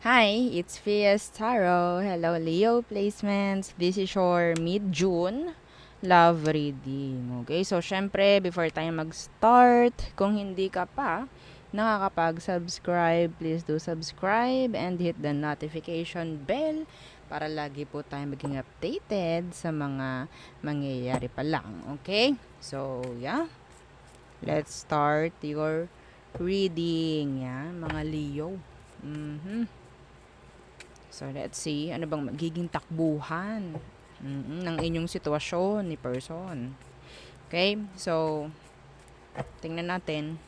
Hi, it's Fias Taro. Hello, Leo placements. This is your mid-June love reading. Okay, so syempre, before tayo mag-start, kung hindi ka pa nakakapag-subscribe, please do subscribe and hit the notification bell para lagi po tayo maging updated sa mga mangyayari pa lang. Okay? So, yeah. Let's start your reading. Yan, mga Leo. So, let's see, ano bang magiging takbuhan ng inyong sitwasyon ni person. Okay? So, tingnan natin,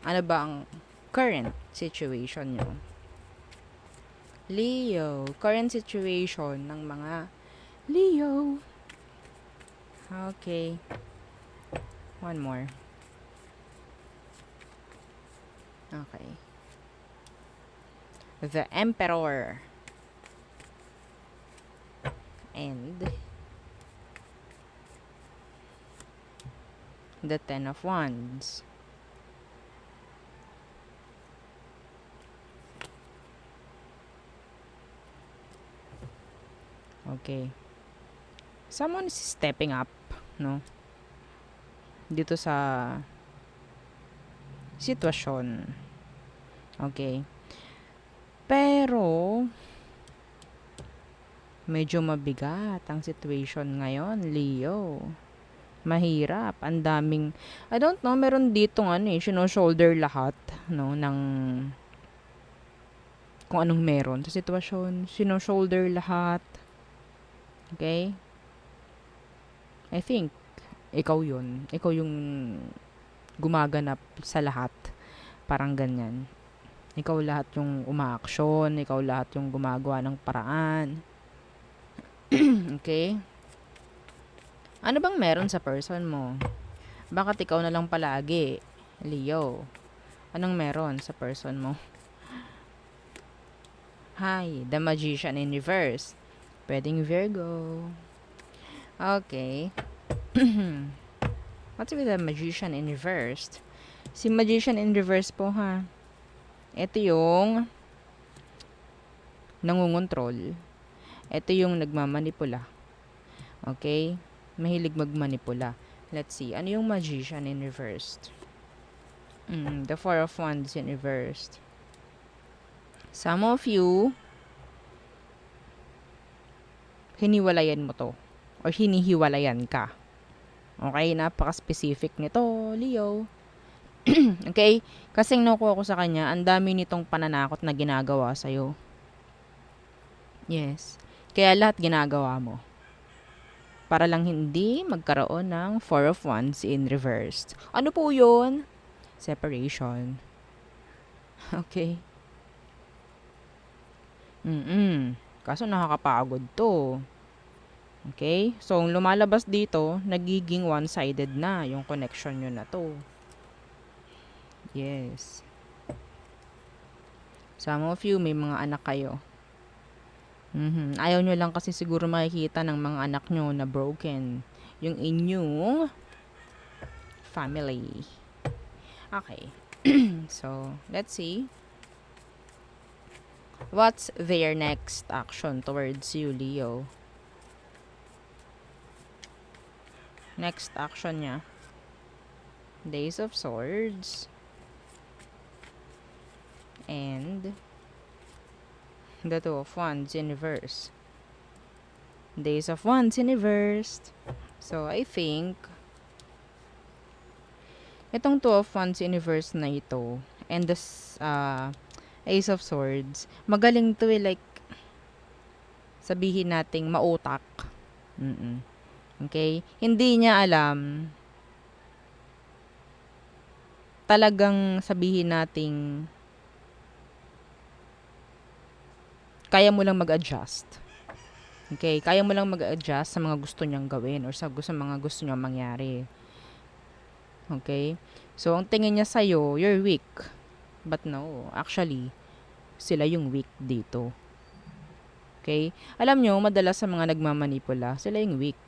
ano ba ang current situation nyo. Leo, current situation ng mga Leo. Okay. One more. Okay. The Emperor. And the Ten of Wands. Okay. Someone is stepping up, no? Dito sa sitwasyon. Okay. Pero, medyo mabigat ang situation ngayon, Leo. Mahirap. Ang daming, I don't know, meron ditong shoulder lahat, no, ng kung anong meron sa sitwasyon. Shoulder lahat. Okay? I think, ikaw yun. Ikaw yung gumaganap sa lahat. Parang ganyan. Ikaw lahat yung umaaksyon. Ikaw lahat yung gumagawa ng paraan. Okay? Ano bang meron sa person mo? Bakit ikaw na lang palagi, Leo? Anong meron sa person mo? Hi, the Magician in reverse. Pwedeng Virgo. Okay. What's with the Magician in reverse? Si Magician in reverse po, ha? Ito yung nangungontrol. Ito yung nagmamanipula. Okay? Mahilig magmanipula. Let's see. Ano yung Magician in reverse? The Four of Wands in reverse. Some of you, hiniwalayan mo to. Or hinihiwalayan ka. Okay? Napaka-specific nito, Leo. Okay? Kasing nakuha ko sa kanya, ang dami nitong pananakot na ginagawa sa'yo. Yes. Kaya lahat ginagawa mo. Para lang hindi magkaroon ng Four of Wands in reverse. Ano po yun? Separation. Okay. Kaso nakakapagod to. Okay? So, lumalabas dito, nagiging one-sided na yung connection nyo na to. Yes. Some of you, may mga anak kayo. Ayaw nyo lang kasi siguro makikita ng mga anak nyo na broken yung inyong family. Okay. So, let's see. What's their next action towards you, Leo? Next action niya. Days of Swords. And the Two of Wands in reverse. Days of Wands in reverse. So, I think itong Two of Wands in reverse na ito and the Ace of Swords, magaling to like sabihin nating mautak. Okay? Hindi niya alam. Talagang sabihin nating kaya mo lang mag-adjust. Okay? Kaya mo lang mag-adjust sa mga gusto niyang gawin or sa mga gusto niyang mangyari. Okay? So, ang tingin niya sa'yo, you're weak. But no, actually, sila yung weak dito. Okay? Alam nyo, madalas sa mga nagmamanipula, sila yung weak.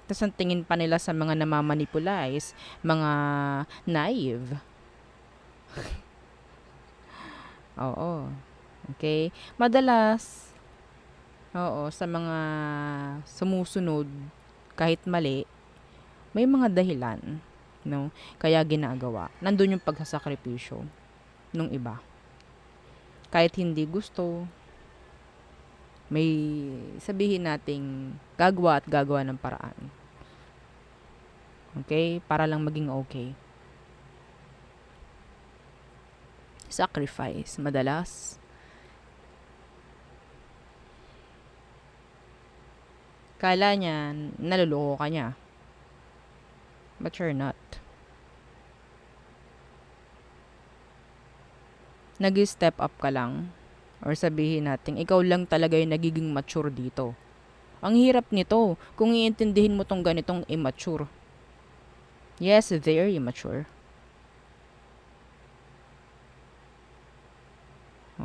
Tapos ang tingin pa nila sa mga namamanipula is mga naive. Oo. Okay? Madalas, oo, sa mga sumusunod, kahit mali, may mga dahilan, no? Kaya ginagawa. Nandun yung pagsasakripisyo nung iba. Kahit hindi gusto, may sabihin nating gagawa at gagawa ng paraan. Okay? Para lang maging okay. Sacrifice, madalas. Kala niya, naluloko ka niya. But you're not. Nag-step up ka lang. Or sabihin natin, ikaw lang talaga yung nagiging mature dito. Ang hirap nito kung iintindihin mo tong ganitong immature. Yes, they're immature.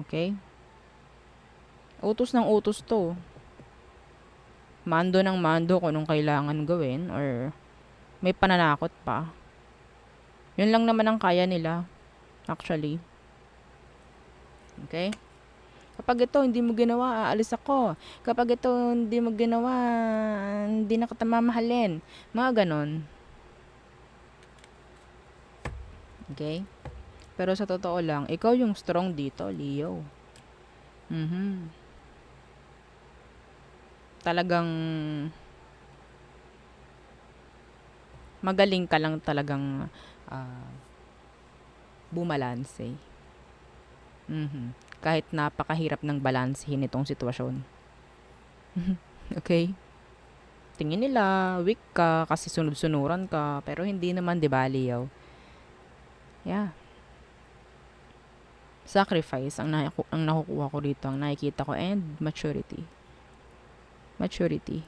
Okay? Utos ng utos to. Mando ng mando kung anong kailangan gawin or may pananakot pa. Yun lang naman ang kaya nila. Actually. Okay? Kapag ito hindi mo ginawa, aalis ako. Kapag ito hindi mo ginawa, hindi na kita mamahalin. Mga ganon. Okay? Pero sa totoo lang, ikaw yung strong dito, Leo. Talagang magaling ka lang talagang ah, bumalanse. Kahit napakahirap ng balansehin itong sitwasyon. Okay? Tingin nila, weak ka kasi sunod-sunuran ka. Pero hindi naman, di ba, Leo? Yeah. Sacrifice ang nakukuha ko dito, ang nakikita ko, and maturity. Maturity.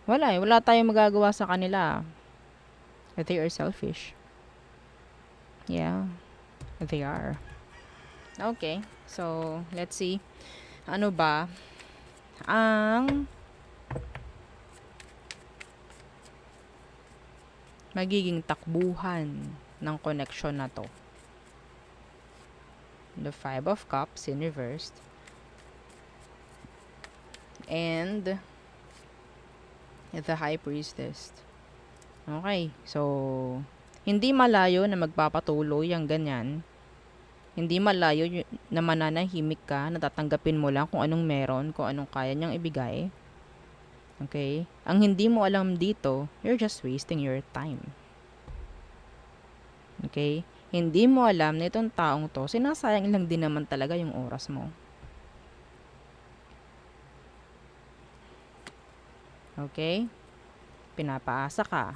Wala tayong magagawa sa kanila. They are selfish. Yeah, they are. Okay, so let's see. Ano ba ang magiging takbuhan ng connection na to? The Five of Cups in reversed. And the High Priestess. Okay, so hindi malayo na magpapatuloy ang ganyan. Hindi malayo na mananahimik ka, natatanggapin mo lang kung anong meron, kung anong kaya niyang ibigay. Okay? Ang hindi mo alam dito, you're just wasting your time. Okay? Hindi mo alam na itong taong to, sinasayang lang din naman talaga yung oras mo. Okay? Pinapaasa ka.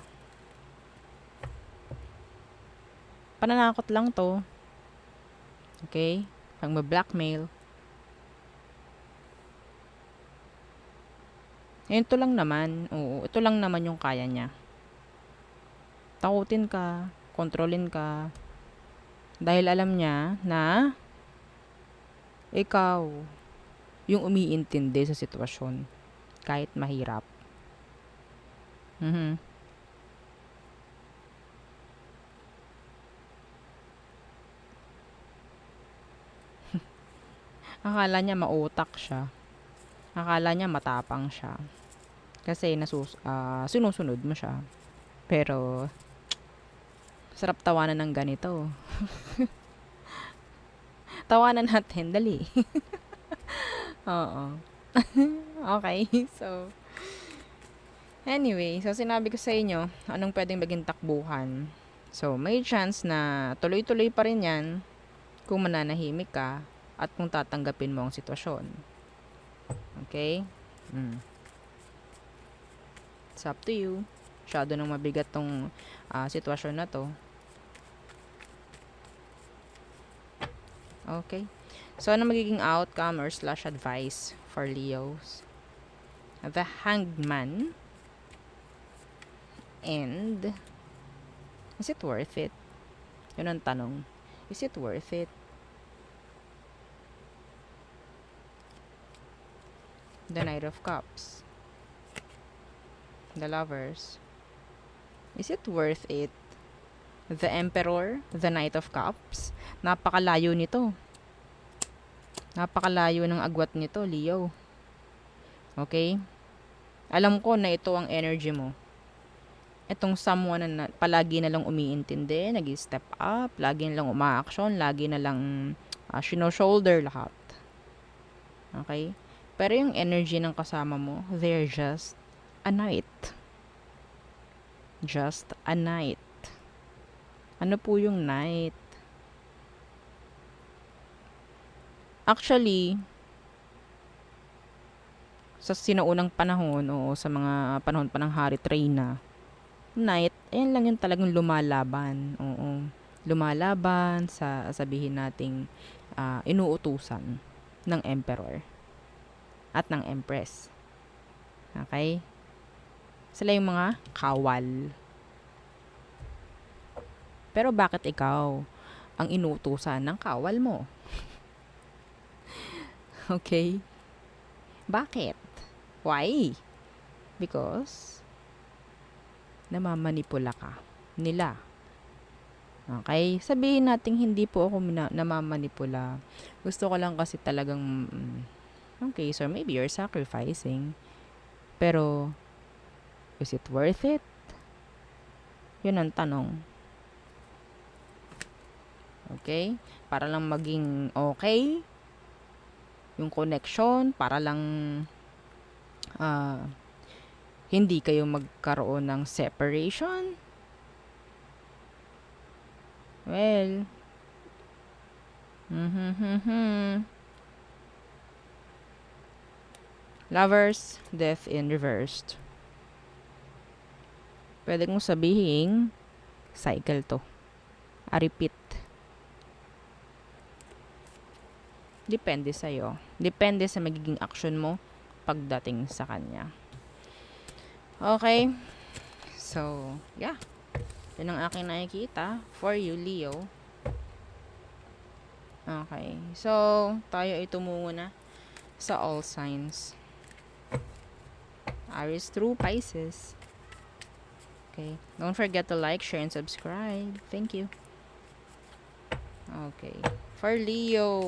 Pananakot lang to. Okay? Pag ma-blackmail. Ito lang naman. Oo, ito lang naman yung kaya niya. Takutin ka. Kontrolin ka. Dahil alam niya na ikaw yung umiintindi sa sitwasyon. Kahit mahirap. Akala niya mautak siya. Akala niya matapang siya. Kasi sinusunod mo siya. Pero, sarap tawanan ng ganito. Tawanan natin, dali. Oo. Okay, so, anyway, so sinabi ko sa inyo, anong pwedeng maging takbuhan. So, may chance na tuloy-tuloy pa rin yan kung mananahimik ka at kung tatanggapin mo ang sitwasyon. Okay? It's up to you. Masyado nang mabigat tong sitwasyon na to. Okay? So, ano magiging outcome or / advice for Leos? The Hanged Man. And, is it worth it? Yun ang tanong. Is it worth it? The Knight of Cups. The Lovers. Is it worth it The Emperor, the Knight of Cups. Napakalayo nito. Napakalayo ng agwat nito, Leo. Okay? Alam ko na ito ang energy mo. Itong someone na palagi na lang umiintindi, nag-step up, lagi na lang uma-action, lagi na lang shoulder lahat. Okay? Pero yung energy ng kasama mo, they're just a knight. Just a knight. Ano po yung knight? Actually, sa sinaunang panahon o sa mga panahon pa ng Hari Treyna, knight, ayan lang yung talagang lumalaban. Oo. Lumalaban sa sabihin nating inuutusan ng emperor at ng empress. Okay? Sila yung mga kawal. Pero bakit ikaw ang inuutusan ng kawal mo? Okay? Bakit? Why? Because namamanipula ka nila. Okay? Sabihin natin hindi po ako namamanipula. Gusto ko lang kasi talagang okay, so maybe you're sacrificing. Pero is it worth it? Yun ang tanong. Okay? Para lang maging okay yung connection, para lang hindi kayo magkaroon ng separation. Well, Lovers, death in reversed. Pwede kong sabihin, cycle to. A repeat. Depende sa'yo. Depende sa magiging action mo pagdating sa kanya. Okay? So, yeah. Yun ang aking nakikita for you, Leo. Okay. So, tayo ay tumungo na sa all signs. Aries through Pisces. Okay. Don't forget to like, share, and subscribe. Thank you. Okay. For Leo.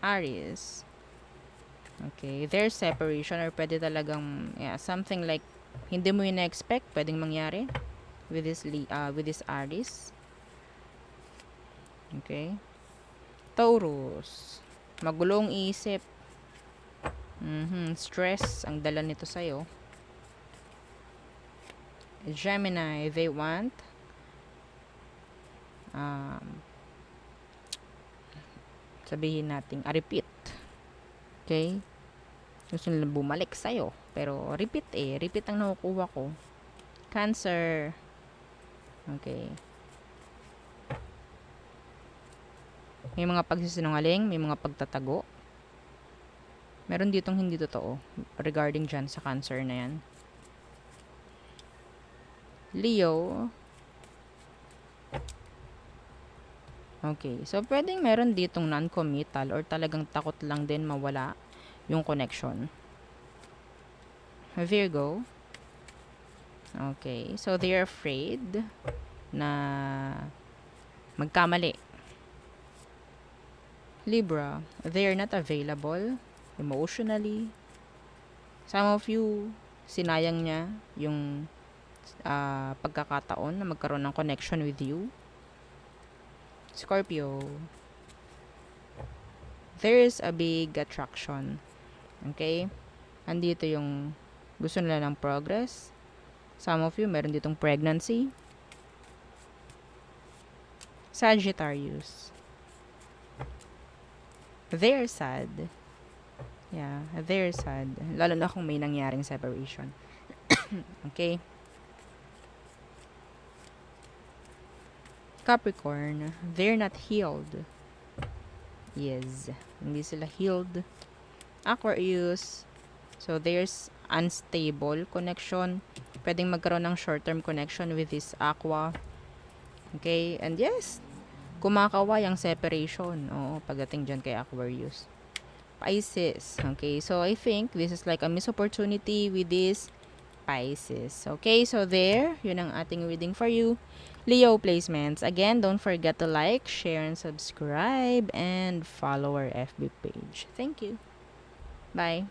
Aries. Okay. There's separation or pwede talagang, something like, hindi mo yun na-expect, pwedeng mangyari with this Aries. Okay. Taurus. Magulong isip. Stress ang dala nito sa'yo. Gemini, they want sabihin natin, a repeat. Okay? Gusto nila bumalik sa'yo. Pero, repeat Repeat ang nakukuha ko. Cancer. Okay. May mga pagsisinungaling, may mga pagtatago. Meron ditong hindi totoo regarding dyan sa Cancer na yan. Leo. Okay. So, pwedeng meron ditong non-committal or talagang takot lang din mawala yung connection. Virgo. Okay. So, they're afraid na magkamali. Libra. They're not available emotionally. Some of you, sinayang niya yung pagkakataon na magkaroon ng connection with you. Scorpio. There is a big attraction. Okay? Andito yung gusto nila ng progress. Some of you, meron ditong pregnancy. Sagittarius. They're sad. Yeah, they're sad. Lalo na kung may nangyaring separation. Okay? Capricorn, they're not healed. Yes, hindi sila healed. Aquarius, so there's unstable connection. Pwedeng magkaroon ng short-term connection with this Aqua. Okay, and yes, kumakaway ang separation. Oo, pagdating dyan kay Aquarius. Pisces, okay, so I think this is like a missed opportunity with this Pisces. Okay, so there, yun ang ating reading for you. Leo placements. Again, don't forget to like, share, and subscribe, and follow our FB page. Thank you. Bye.